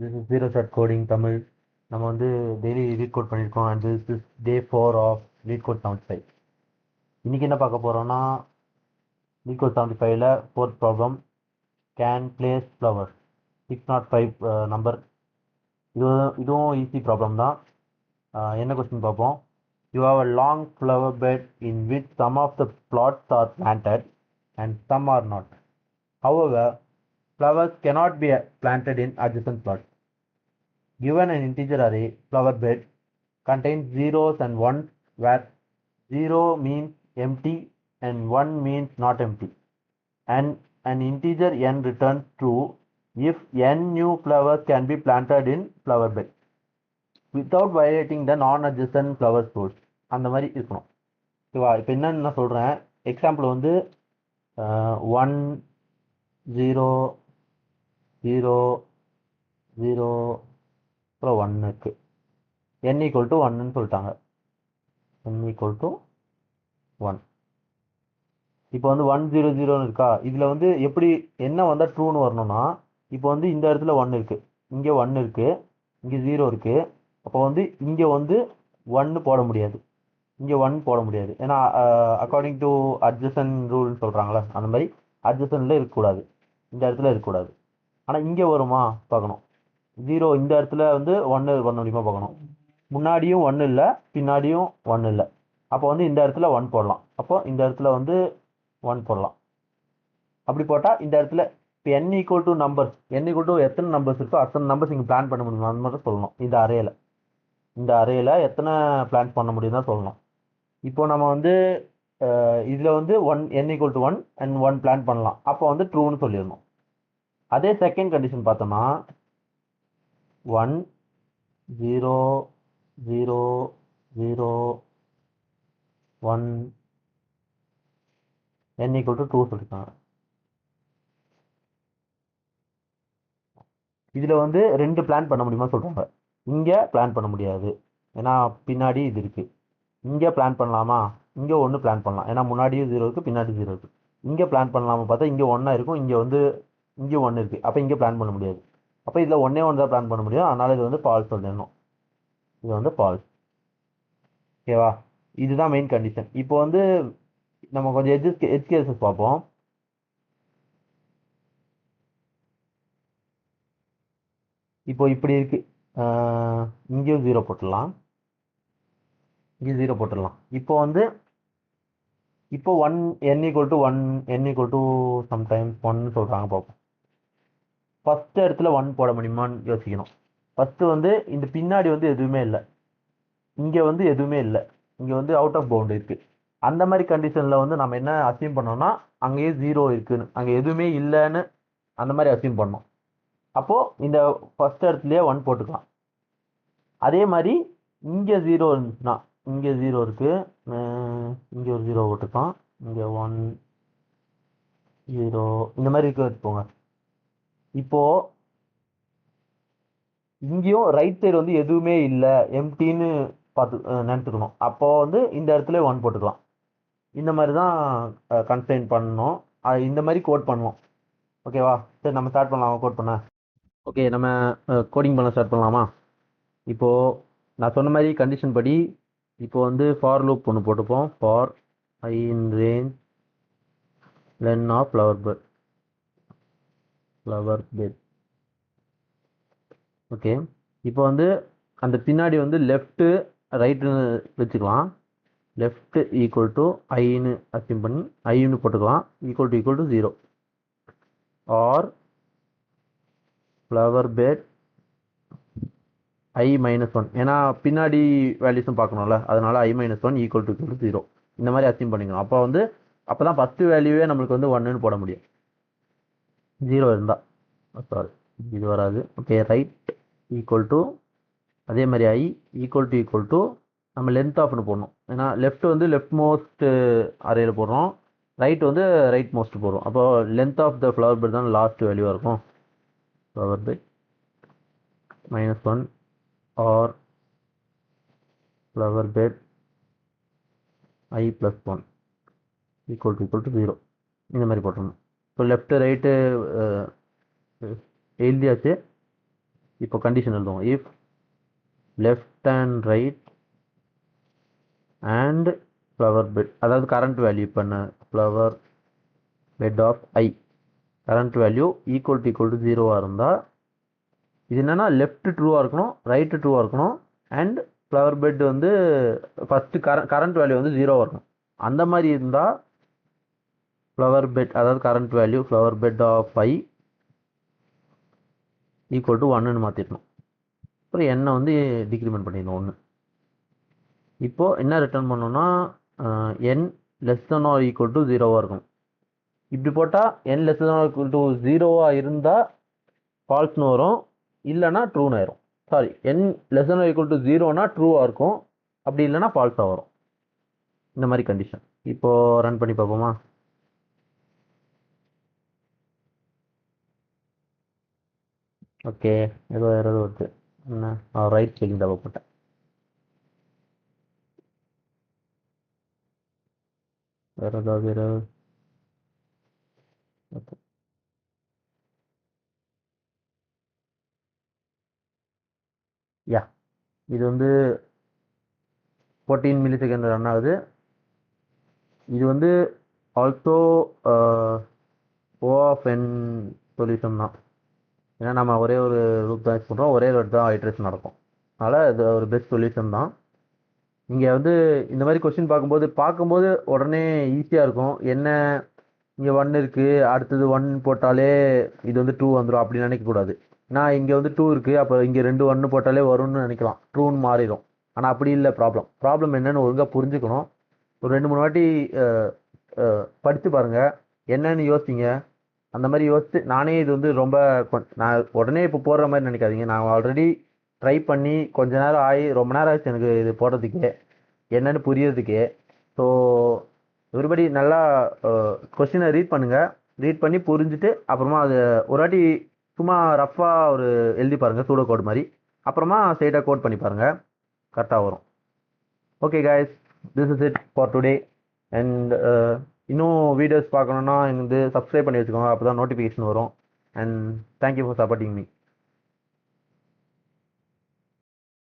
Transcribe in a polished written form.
This is zero shot coding Tamil. நம்ம வந்து daily LeetCode பண்ணியிருக்கோம். And this is day 4 of LeetCode 75. இன்னைக்கு என்ன பார்க்க போகிறோம்னா, ரீட் கோட் 75ல fourth problem, can place flower 605 number. இதுவும் ஈஸி ப்ராப்ளம் தான். என்ன கொஸ்டின் பார்ப்போம். You have a long flower bed in which some of the plots are planted and some are not. However, flowers cannot be planted in adjacent plots. Given an integer array flower bed contains zeros and ones where 0 means empty and 1 means not empty, and an integer n returns true if n new flowers can be planted in flower bed without violating the non-adjacent flowers rules. அந்த மாதிரி இருக்கணும். ஓகேவா? இப்போ என்னன்னு நான் சொல்கிறேன். Example வந்து 1 0 0 0 அப்புறம் 1 இருக்கு. n ஈக்குவல் டு 1ன்னு சொல்லிட்டாங்க. n equal to 1. இப்போ வந்து 1 0 0ன்னு இருக்கா. இதில் வந்து எப்படி என்ன வந்தால் ட்ரூன்னு வரணும்னா, இப்போ வந்து இந்த இடத்துல 1 இருக்கு, இங்கே 1 இருக்கு, இங்கே 0 இருக்கு. அப்போ வந்து இங்கே வந்து 1 போட முடியாது, இங்கே 1 போட முடியாது. ஏன்னா அக்கார்டிங் டு அட்ஜசன் ரூல்னு சொல்கிறாங்களே, அந்த மாதிரி அட்ஜசனில் இருக்கக்கூடாது, இந்த இடத்துல இருக்கக்கூடாது. ஆனால் இங்கே வருமா பார்க்கணும். 0 இந்த இடத்துல வந்து 1 பண்ண முடியுமா பார்க்கணும். முன்னாடியும் 1 இல்லை, பின்னாடியும் 1 இல்லை. அப்போ வந்து இந்த இடத்துல 1 போடலாம். அப்போ இந்த இடத்துல வந்து 1 போடலாம். அப்படி போட்டால் இந்த இடத்துல இப்போ n equal to numbers, n equal to எத்தனை நம்பர்ஸ் இருக்கோ அத்தனை நம்பர்ஸ் இங்கே பிளான் பண்ண முடியுமா அந்த மாதிரி சொல்லணும். இந்த அரேயில் எத்தனை பிளான் பண்ண முடியும் தான் சொல்லணும். இப்போ நம்ம வந்து இதில் வந்து n equal to 1 and 1 plan பண்ணலாம். அப்போ வந்து ட்ரூன்னு சொல்லிடணும். அதே செகண்ட் கண்டிஷன் பார்த்தோம்னா 1 0 0 0 1 n ஈக்குவல் டு 2 சொல்லியிருக்காங்க. இதில் வந்து 2 பிளான் பண்ண முடியுமா சொல்கிறாங்க. இங்கே பிளான் பண்ண முடியாது, ஏன்னா பின்னாடி இது இருக்குது. இங்கே பிளான் பண்ணலாமா, இங்கே 1 பிளான் பண்ணலாம், ஏன்னா முன்னாடியும் 0 இருக்குது, பின்னாடி 0 இருக்குது. இங்கே பிளான் பண்ணலாமா பார்த்தா இங்கே 1 இருக்கும், இங்கே வந்து இங்கே 1 இருக்குது. அப்போ இங்கே பிளான் பண்ண முடியாது. அப்போ இதில் 1 தான் பிளான் பண்ண முடியும். அதனால் இது வந்து ஃபால்ஸ் சொல்லிடணும். இது வந்து ஃபால்ஸ். ஓகேவா? இதுதான் மெயின் கண்டிஷன். இப்போ வந்து நம்ம கொஞ்சம் எட்ஜ் கேசஸ் பார்ப்போம். இப்போ இப்படி இருக்கு, இங்கேயும் 0 போட்டுடலாம், இங்கேயும் 0 போட்டுடலாம். இப்போ வந்து இப்போ 1 n equal to 1 n equal to sometimes 1 சொல்கிறாங்க. பார்ப்போம். ஃபஸ்ட் இடத்துல 1 போட முடியுமான்னு யோசிக்கணும். ஃபஸ்ட்டு வந்து இந்த பின்னாடி வந்து எதுவுமே இல்லை, இங்கே வந்து எதுவுமே இல்லை, இங்கே வந்து அவுட் ஆஃப் பவுண்ட் இருக்குது. அந்த மாதிரி கண்டிஷனில் வந்து நம்ம என்ன அசியூம் பண்ணோம்னா, அங்கேயே 0 இருக்குன்னு, அங்கே எதுவுமே இல்லைன்னு அந்த மாதிரி அசியூம் பண்ணோம். அப்போது இந்த ஃபஸ்ட் இடத்துலையே 1 போட்டுக்கலாம். அதே மாதிரி இங்கே 0 இருந்துச்சுன்னா, இங்கே 0 இருக்குது, இங்கே ஒரு 0 போட்டுக்கலாம், இங்கே 1 0 இந்த மாதிரி இருக்க வச்சுக்கோங்க. இப்போது இங்கேயும் ரைட் சைடு வந்து எதுவுமே இல்லை, எம்டின்னு பார்த்து நினச்சிக்கணும். அப்போ வந்து இந்த இடத்துல 1 போட்டுக்கலாம். இந்த மாதிரி தான் கன்ஸ்ட்ரெயின் பண்ணணும். இந்த மாதிரி கோட் பண்ணணும். ஓகேவா? சரி, நம்ம ஸ்டார்ட் பண்ணலாம் கோட் பண்ண. ஓகே, நம்ம கோடிங் பண்ண ஸ்டார்ட் பண்ணலாமா? இப்போது நான் சொன்ன மாதிரி கண்டிஷன் படி இப்போ வந்து ஃபார் லூப் ஒன்று போட்டுப்போம். For I in range len of flower bed. Okay, இப்போ வந்து அந்த பின்னாடி வந்து லெஃப்ட்டு ரைட்டுன்னு வச்சுக்கலாம். லெஃப்ட் ஈக்குவல் டு ஐன்னு அசியூம் பண்ணி ஐன்னு போட்டுக்கலாம். Equal to 0 or flower bed i - 1, ஏன்னா பின்னாடி வேல்யூஸும் பார்க்கணும்ல, அதனால i - 1 ஈக்குவல் டு 0 இந்த மாதிரி அசியூம் பண்ணிக்கணும். அப்போ வந்து அப்போ தான் ஃபஸ்ட்டு வேல்யூவே நம்மளுக்கு வந்து 1ன்னு போட முடியும். 0 இருந்தால், சாரி இது வராது. ஓகே, ரைட் ஈக்குவல் டு அதே மாதிரி i ஈக்குவல் டு நம்ம லென்த் ஆஃப்னு போடணும். ஏன்னா லெஃப்ட் வந்து லெஃப்ட் மோஸ்ட் அரேயில் போடுறோம், ரைட் வந்து ரைட் மோஸ்ட் போடுறோம். அப்போ length of the flower bed தான் லாஸ்ட் வேல்யூவாக இருக்கும். Flower bed -1 or flower bed i + 1 equal to 0 இந்த மாதிரி போட்டுடணும். இப்போ லெஃப்ட்டு ரைட்டு எழுதியாச்சு. இப்போ கண்டிஷன் எழுதுவோம். If left and right and flower bed, அதாவது கரண்ட் வேல்யூ பண்ண flower bed of i current value equal to 0 இருந்தால் இது என்னன்னா லெஃப்ட் ட்ரூவாக இருக்கணும், ரைட்டு ட்ரூவாக இருக்கணும், அண்ட் ஃப்ளவர் பெட் வந்து ஃபஸ்ட்டு கரண்ட் வேல்யூ வந்து 0 இருக்கணும். அந்த மாதிரி இருந்தால் ஃப்ளவர் பெட், அதாவது current value flower bed of i equal to 1ன்னு மாற்றிடணும். அப்புறம் எண்ணை வந்து டிக்ரிமெண்ட் பண்ணிடணும் 1. இப்போது என்ன ரிட்டர்ன் பண்ணோம்னா n less than or equal to 0வாக இருக்கும். இப்படி போட்டால் n less than or equal to 0வாக இருந்தால் ஃபால்ஸ்னு வரும், இல்லைனா ட்ரூன்னு ஆயிரும். Sorry, n less than or equal to 0னா ட்ரூவாக இருக்கும், அப்படி இல்லைனா ஃபால்ஸாக வரும். இந்த மாதிரி கண்டிஷன். இப்போது ரன் பண்ணி பார்ப்போமா? ஓகே, ஏதோ யாராவது வருது. என்ன ரைட் கிளிக் டபுள் போட்டேன். வேறு ஏதாவது ஓகே. யா, இது வந்து 14 மில்லி செகண்ட் ரன் ஆகுது. இது வந்து also O of n solution தான். ஏன்னா நம்ம ஒரே ஒரு லூப் தான் யூஸ் பண்ணுறோம், ஒரே ஒரு தான் ஐட்ரேஷன் நடக்கும். அதனால் இது ஒரு பெஸ்ட் சொல்யூஷன் தான். இங்கே வந்து இந்த மாதிரி கொஸ்டின் பார்க்கும்போது உடனே ஈஸியாக இருக்கும். என்ன இங்கே 1 இருக்குது, அடுத்தது 1 போட்டாலே இது வந்து 2 வந்துடும் அப்படின்னு நினைக்கக்கூடாது. நான் இங்கே வந்து 2 இருக்குது, அப்போ இங்கே 2 1 போட்டாலே வரும்னு நினைக்கலாம், ட்ரூன்னு மாறிடும். ஆனால் அப்படி இல்லை. ப்ராப்ளம் என்னன்னு ஒழுங்காக புரிஞ்சுக்கணும். ஒரு 2-3 வாட்டி படித்து பாருங்கள், என்னன்னு யோசிங்க. அந்த மாதிரி யோசித்து நானே இது வந்து நான் உடனே இப்போ போடுற மாதிரி நினைக்காதீங்க. நான் ஆல்ரெடி ட்ரை பண்ணி கொஞ்ச நேரம் ரொம்ப நேரம் ஆச்சு எனக்கு இது போடுறதுக்கே, என்னன்னு புரியறதுக்கே. ஸோ எவ்ரிபடி நல்லா கொஸ்டினை ரீட் பண்ணுங்கள். ரீட் பண்ணி புரிஞ்சுட்டு அப்புறமா அது ஒரு வாட்டி சும்மா ரஃப்பாக ஒரு எழுதி பாருங்கள், சூடோ கோட் மாதிரி. அப்புறமா ஸ்ட்ரெயிட்டாக கோட் பண்ணி பாருங்கள், கரெக்டாக வரும். Okay guys, this is it for today. And இன்னும் வீடியோஸ் பார்க்கணுன்னா எனக்கு வந்து சப்ஸ்கிரைப் பண்ணி வச்சுக்கோங்க, அப்போ தான் நோட்டிஃபிகேஷன் வரும். And thank you for supporting me.